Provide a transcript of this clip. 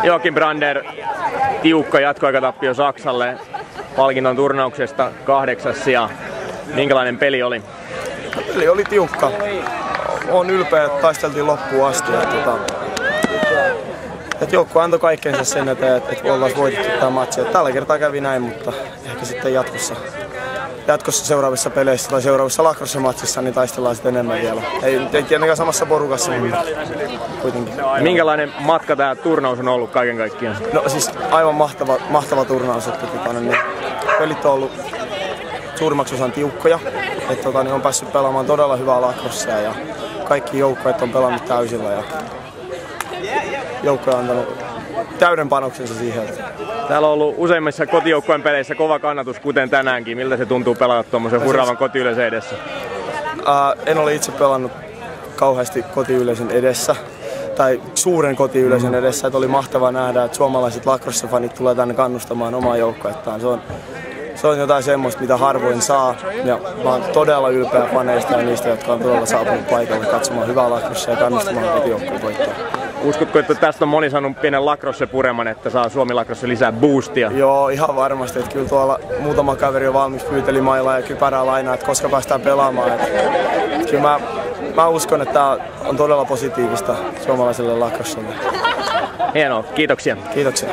Joakim Brander, tiukka jatkoaikatappio Saksalle. Palkinnon turnauksesta 8. sija. Minkälainen peli oli? Peli oli tiukka. Olen ylpeä, että taisteltiin loppuun asti. Joukkue antoi kaikkeensa sen eteen, että ollaan voitettu tämä matsi. Tällä kertaa kävi näin, mutta ehkä sitten jatkossa seuraavissa peleissä tai seuraavissa lacrosse-matsissa niin taistellaan sitten enemmän vielä. Ei tietenkään samassa porukassa, mutta kuitenkin. Minkälainen matka tämä turnaus on ollut kaiken kaikkiaan? No siis aivan mahtava turnaus. Niin pelit on ollut suurimmaksi osan tiukkoja. Niin on päässyt pelaamaan todella hyvää lacrossea ja kaikki joukkueet on pelannut täysillä. Ja joukko on antanut täyden panoksensa siihen. Täällä on ollut useimmissa kotijoukkueen peleissä kova kannatus, kuten tänäänkin. Miltä se tuntuu pelata tuommoisen hurraavan kotiyleisön edessä? En ole itse pelannut kauheasti kotiyleisön edessä, tai suuren kotiyleisön edessä. Että oli mahtavaa nähdä, että suomalaiset lacrosse-fanit tulee tänne kannustamaan omaa joukkuettaan. Se on jotain semmoista, mitä harvoin saa. Ja mä oon todella ylpeä faneista ja niistä, jotka on todella saapunut paikalle katsomaan hyvää lacrossea ja kannustamaan kotijoukkueen voittoa. Uskotko, että tästä on moni saanut pienen lacrosse-pureman, että saa Suomi Lacrosse lisää boostia? Joo, ihan varmasti. Että kyllä tuolla muutama kaveri on valmis, pyyteli mailaa ja kypärää lainaa, että koska päästään pelaamaan. Kyllä mä uskon, että tämä on todella positiivista suomalaiselle lacrosselle. Hienoa, kiitoksia. Kiitoksia.